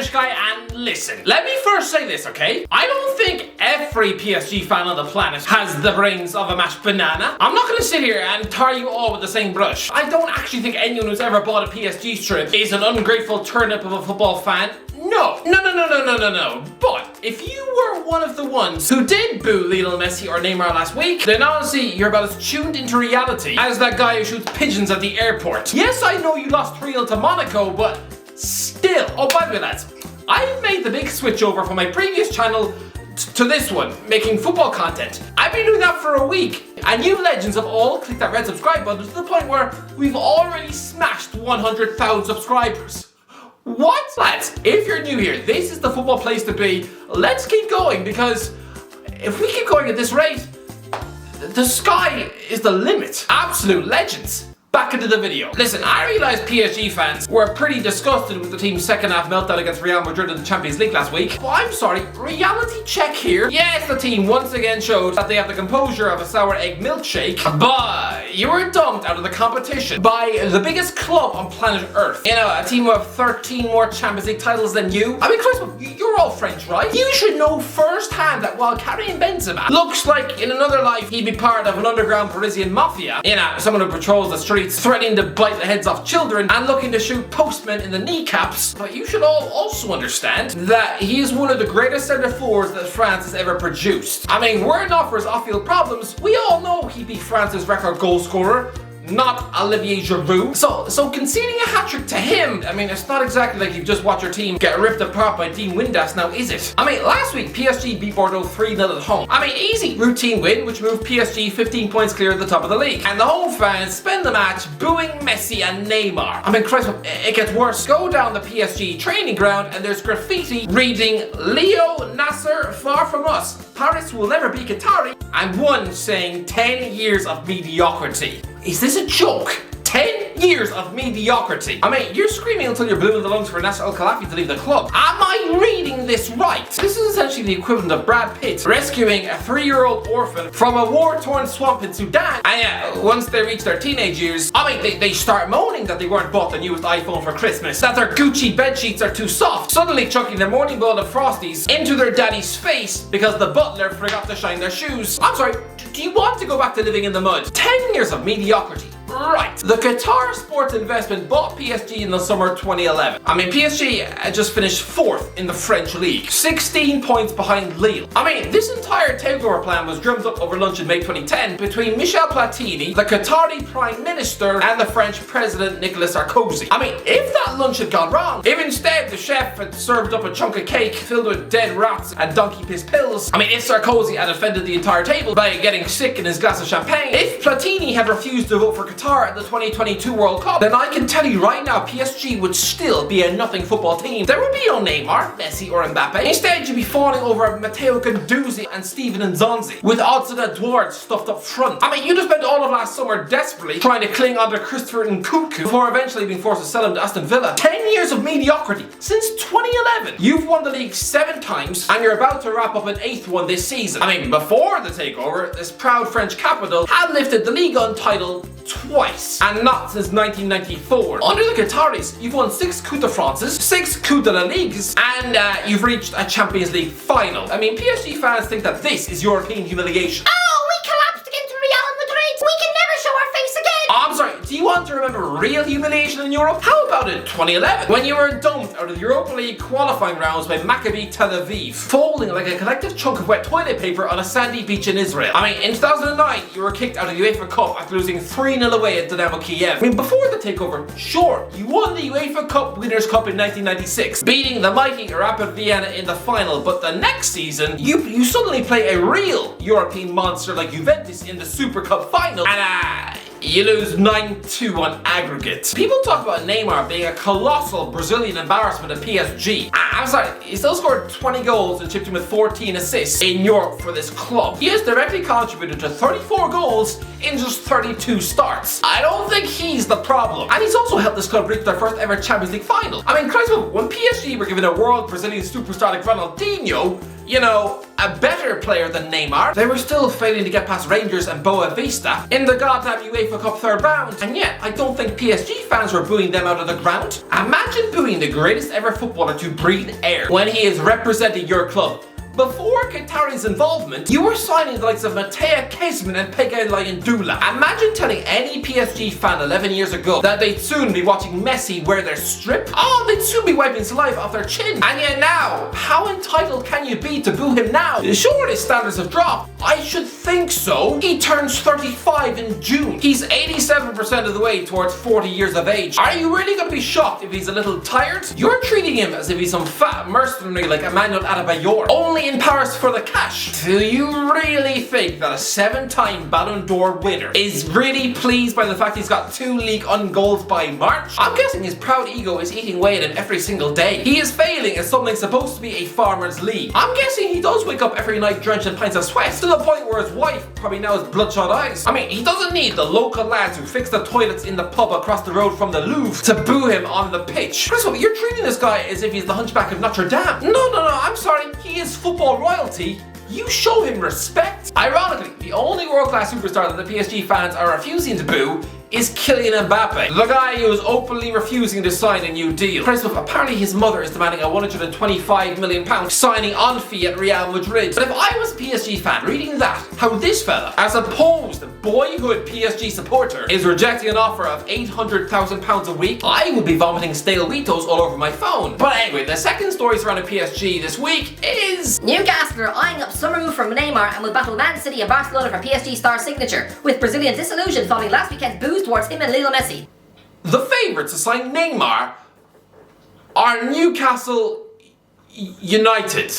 Spanish guy, and listen. Let me first say this, okay? I don't think every PSG fan on the planet has the brains of a mashed banana. I'm not gonna sit here and tar you all with the same brush. I don't actually think anyone who's ever bought a PSG strip is an ungrateful turnip of a football fan. No. But if you were one of the ones who did boo Lionel Messi or Neymar last week, then honestly, you're about as tuned into reality as that guy who shoots pigeons at the airport. Yes, I know you lost 3-0 to Monaco, but still. Oh, by the way, lads, I've made the big switch over from my previous channel to this one, making football content. I've been doing that for a week, and you legends have all clicked that red subscribe button to the point where we've already smashed 100,000 subscribers. What? Lads, if you're new here, this is the football place to be. Let's keep going, because if we keep going at this rate, the sky is the limit. Absolute legends. Back into the video. Listen, I realise PSG fans were pretty disgusted with the team's second half meltdown against Real Madrid in the Champions League last week. But I'm sorry, reality check here. Yes, the team once again showed that they have the composure of a sour egg milkshake, but you were dumped out of the competition by the biggest club on planet Earth. You know, a team with 13 more Champions League titles than you. I mean, Chris, you're all French, right? You should know firsthand that while carrying Benzema looks like in another life he'd be part of an underground Parisian mafia, you know, someone who patrols the streets threatening to bite the heads off children and looking to shoot postmen in the kneecaps. But you should all also understand that he is one of the greatest centre forwards that France has ever produced. I mean, were it not for his off-field problems, we all know he'd be France's record goal scorer, not Olivier Giroud. So conceding a hat-trick to him, I mean, it's not exactly like you've just watched your team get ripped apart by Dean Windass now, is it? I mean, last week, PSG beat Bordeaux 3-0 at home. I mean, easy routine win, which moved PSG 15 points clear at the top of the league. And the home fans spend the match booing Messi and Neymar. I mean, Christ, it gets worse. Go down the PSG training ground and there's graffiti reading, Leo Nasser, far from us. Paris will never be Qatari. And one saying 10 years of mediocrity. Is this a joke? 10 years of mediocrity. I mean, you're screaming until you're blue in the lungs for Nasser Al-Khelaifi to leave the club. Am I reading this right? This is essentially the equivalent of Brad Pitt rescuing a 3-year-old orphan from a war-torn swamp in Sudan. And yeah, once they reach their teenage years, I mean, they start moaning that they weren't bought the newest iPhone for Christmas, that their Gucci bedsheets are too soft, suddenly chucking their morning bowl of Frosties into their daddy's face because the butler forgot to shine their shoes. I'm sorry, do you want to go back to living in the mud? 10 years of mediocrity. Right. The Qatar Sports Investment bought PSG in the summer of 2011. I mean, PSG had just finished 4th in the French league, 16 points behind Lille. I mean, this entire takeover plan was drummed up over lunch in May 2010 between Michel Platini, the Qatari Prime Minister, and the French President Nicolas Sarkozy. I mean, if that lunch had gone wrong, if instead the chef had served up a chunk of cake filled with dead rats and donkey piss pills, I mean, if Sarkozy had offended the entire table by getting sick in his glass of champagne, if Platini had refused to vote for Qatar at the 2022 World Cup, then I can tell you right now, PSG would still be a nothing football team. There would be no Neymar, Messi, or Mbappe. Instead, you'd be falling over Matteo Guendouzi and Steven Nzonzi, with Odsonne Edouard stuffed up front. I mean, you just spent all of last summer desperately trying to cling onto Christopher Nkunku before eventually being forced to sell him to Aston Villa. 10 years of mediocrity. Since 2011, you've won the league 7 times, and you're about to wrap up an 8th one this season. I mean, before the takeover, this proud French capital had lifted the Ligue 1 title twice, and not since 1994. Under the Qataris, you've won 6 Coupe de France's, 6 Coupe de la Ligues, and you've reached a Champions League final. I mean, PSG fans think that this is European humiliation. Oh, we collapsed against Real Madrid. We can never show our face again. Oh, I'm sorry, do you want to remember real humiliation in Europe? How about in 2011, when you were dumped out of the Europa League qualifying rounds by Maccabi Tel Aviv, folding like a collective chunk of wet toilet paper on a sandy beach in Israel? I mean, in 2009, you were kicked out of the UEFA Cup after losing 3-0 away at Dynamo Kiev. I mean, before the takeover, sure, you won the UEFA Cup Winners' Cup in 1996, beating the mighty Rapid Vienna in the final, but the next season, you suddenly play a real European monster like Juventus in the Super Cup final, and you lose 9-2 on aggregate. People talk about Neymar being a colossal Brazilian embarrassment at PSG. I'm sorry, he still scored 20 goals and chipped in with 14 assists in Europe for this club. He has directly contributed to 34 goals in just 32 starts. I don't think he's the problem. And he's also helped this club reach their first ever Champions League final. I mean, Christ, when PSG were given a world Brazilian superstar like Ronaldinho, you know, a better player than Neymar. They were still failing to get past Rangers and Boa Vista in the goddamn UEFA Cup third round. And yet, I don't think PSG fans were booing them out of the ground. Imagine booing the greatest ever footballer to breathe air when he is representing your club. Before Qatari's involvement, you were signing the likes of Matea Kezman and Pege Lionel. Imagine telling any PSG fan 11 years ago that they'd soon be watching Messi wear their strip. Oh, they'd soon be wiping saliva off their chin. And yet now, how entitled can you be to boo him now? Sure, his standards have dropped. I should think so. He turns 35 in June. He's 87% of the way towards 40 years of age. Are you really going to be shocked if he's a little tired? You're treating him as if he's some fat mercenary like Emmanuel Adebayor. Only in Paris for the cash. Do you really think that a 7-time Ballon d'Or winner is really pleased by the fact he's got 2 League goals by March? I'm guessing his proud ego is eating away at him every single day. He is failing at something supposed to be a farmer's league. I'm guessing he does wake up every night drenched in pints of sweat, to the point where his wife probably now has bloodshot eyes. I mean, he doesn't need the local lads who fix the toilets in the pub across the road from the Louvre to boo him on the pitch. First of all, you're treating this guy as if he's the Hunchback of Notre Dame. No, I'm sorry. He is football royalty. You show him respect. Ironically, the only world-class superstar that the PSG fans are refusing to boo is Kylian Mbappe, the guy who is openly refusing to sign a new deal. Apparently his mother is demanding a £125 million signing on fee at Real Madrid. But if I was a PSG fan reading that, how this fella, as opposed boyhood PSG supporter, is rejecting an offer of £800,000 a week, I would be vomiting stale Weetos all over my phone. But anyway, the second story surrounding PSG this week is Newcastle are eyeing up summer move from Neymar and will battle Man City and Barcelona for PSG star signature, with Brazilian disillusioned following last weekend's booze towards him and Lionel Messi. The favourites to sign Neymar are Newcastle United.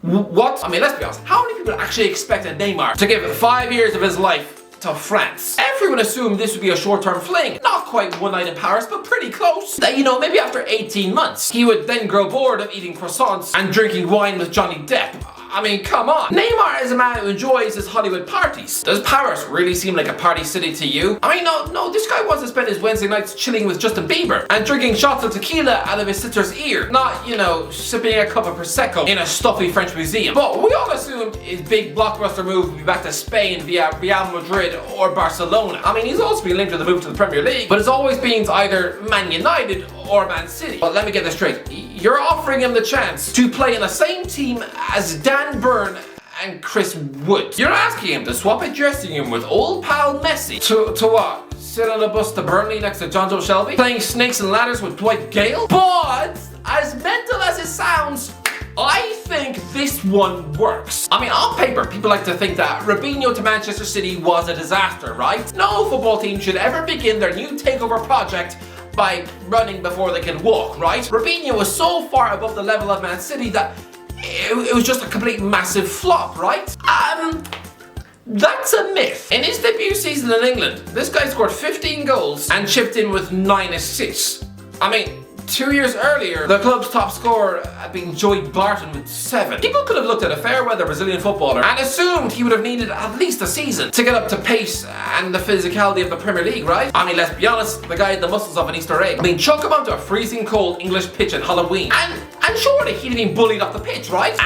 What? I mean, let's be honest. How many people actually expected Neymar to give 5 years of his life to France? Everyone assumed this would be a short-term fling. Not quite one night in Paris, but pretty close. That, you know, maybe after 18 months, he would then grow bored of eating croissants and drinking wine with Johnny Depp. I mean, come on. Neymar is a man who enjoys his Hollywood parties. Does Paris really seem like a party city to you? I mean, no, this guy wants to spend his Wednesday nights chilling with Justin Bieber and drinking shots of tequila out of his sister's ear. Not, you know, sipping a cup of Prosecco in a stuffy French museum. But we all assumed his big blockbuster move would be back to Spain via Real Madrid or Barcelona. I mean, he's also been linked with the move to the Premier League, but it's always been to either Man United or Man City. But let me get this straight. You're offering him the chance to play in the same team as Dan Burn and Chris Wood. You're asking him to swap a dressing room with old pal Messi to what? Sit on a bus to Burnley next to John Joe Shelby? Playing snakes and ladders with Dwight Gale? But as mental as it sounds, I think this one works. I mean, on paper, people like to think that Robinho to Manchester City was a disaster, right? No football team should ever begin their new takeover project by running before they can walk, right? Robinho was so far above the level of Man City that it was just a complete massive flop, right? That's a myth. In his debut season in England, this guy scored 15 goals and chipped in with 9 assists. I mean, 2 years earlier, the club's top scorer had been Joey Barton with 7. People could have looked at a fair-weather Brazilian footballer and assumed he would have needed at least a season to get up to pace and the physicality of the Premier League, right? I mean, let's be honest, the guy had the muscles of an Easter egg. I mean, chuck him onto a freezing cold English pitch on Halloween and surely he'd have been bullied off the pitch, right?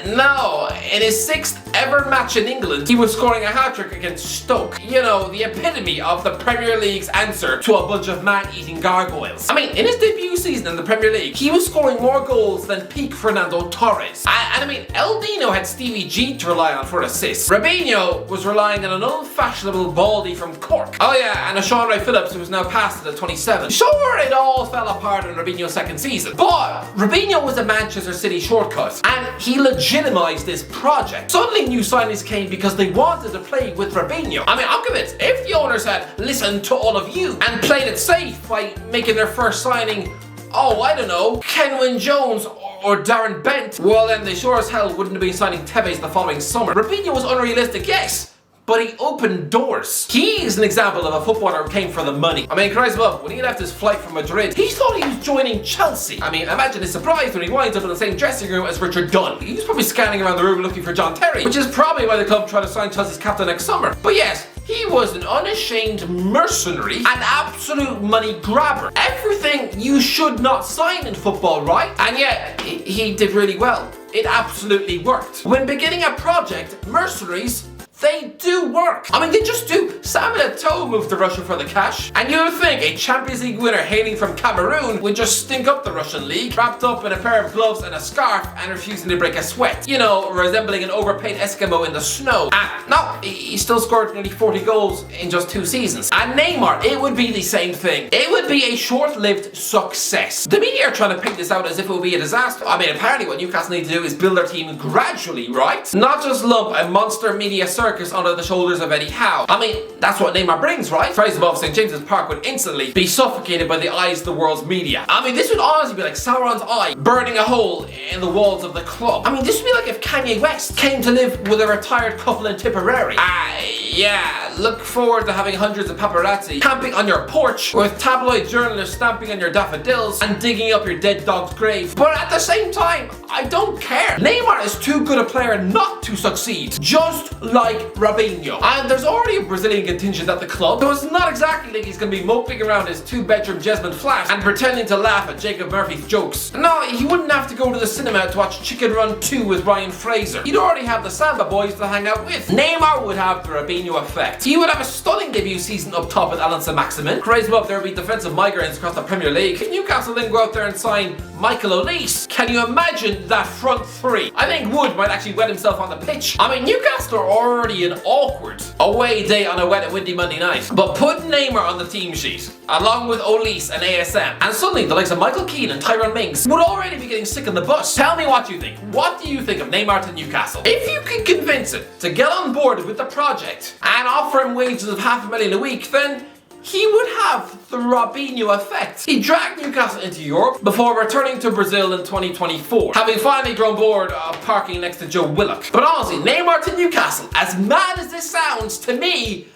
No, in his 6th ever match in England, he was scoring a hat-trick against Stoke. You know, the epitome of the Premier League's answer to a bunch of man-eating gargoyles. I mean, in his debut season in the Premier League, he was scoring more goals than peak Fernando Torres. And I mean, El Dino had Stevie G to rely on for assists. Robinho was relying on an unfashionable baldy from Cork. Oh yeah, and a Sean Ray Phillips who was now past it at 27. Sure, it all fell apart in Robinho's 2nd season, but Robinho was a Manchester City shortcut, and he legitimized this project. Suddenly new signings came because they wanted to play with Robinho. I mean, I'm convinced if the owners had listened to all of you and played it safe by making their first signing, oh, I don't know, Kenwyn Jones or Darren Bent, well then they sure as hell wouldn't have been signing Tevez the following summer. Robinho was unrealistic, yes, but he opened doors. He is an example of a footballer who came for the money. I mean, Christ above, when he left his flight from Madrid, he thought he was joining Chelsea. I mean, imagine his surprise when he winds up in the same dressing room as Richard Dunn. He was probably scanning around the room looking for John Terry, which is probably why the club tried to sign Chelsea's captain next summer. But yes, he was an unashamed mercenary and absolute money grabber. Everything you should not sign in football, right? And yet, he did really well. It absolutely worked. When beginning a project, mercenaries, they do work. I mean, they just do. Samuel Eto'o moved to Russia for the cash. And you would think a Champions League winner hailing from Cameroon would just stink up the Russian league, wrapped up in a pair of gloves and a scarf and refusing to break a sweat. You know, resembling an overpaid Eskimo in the snow. And no, he still scored nearly 40 goals in just 2 seasons. And Neymar, it would be the same thing. It would be a short-lived success. The media are trying to paint this out as if it would be a disaster. I mean, apparently what Newcastle need to do is build their team gradually, right? Not just lump a monster media circus under the shoulders of Eddie Howe. I mean, that's what Neymar brings, right? Praise above St. James's Park would instantly be suffocated by the eyes of the world's media. I mean, this would honestly be like Sauron's eye burning a hole in the walls of the club. I mean, this would be like if Kanye West came to live with a retired couple in Tipperary. Yeah, look forward to having hundreds of paparazzi camping on your porch with tabloid journalists stamping on your daffodils and digging up your dead dog's grave. But at the same time, I don't care. Neymar is too good a player not to succeed, just like Robinho. And there's already a Brazilian contingent at the club, so it's not exactly like he's going to be moping around his 2-bedroom Jesmond flat and pretending to laugh at Jacob Murphy's jokes. No, he wouldn't have to go to the cinema to watch Chicken Run 2 with Ryan Fraser. He'd already have the Samba boys to hang out with. Neymar would have the Robinho effect. He would have a stunning debut season up top with Alan Saint-Maximin. Crazy up, there would be defensive migraines across the Premier League. Can Newcastle then go out there and sign Michael Olise? Can you imagine that front three? I think Wood might actually wet himself on the pitch. I mean, Newcastle are already an awkward away day on a wet and windy Monday night. But put Neymar on the team sheet, along with Olise and ASM, and suddenly the likes of Michael Keane and Tyrone Mings would already be getting sick on the bus. Tell me what you think. What do you think of Neymar to Newcastle? If you can convince him to get on board with the project and offer him wages of $500,000 a week, then he would have the Robinho effect. He dragged Newcastle into Europe before returning to Brazil in 2024, having finally grown bored of parking next to Joe Willock. But honestly, Neymar to Newcastle, as mad as this sounds, to me,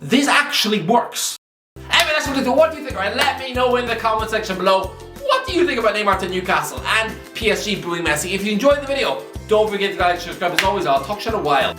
this actually works. Anyway, that's what do you think? Alright, let me know in the comment section below. What do you think about Neymar to Newcastle and PSG booing Messi? If you enjoyed the video, don't forget to like, subscribe. As always, I'll talk to you in a while.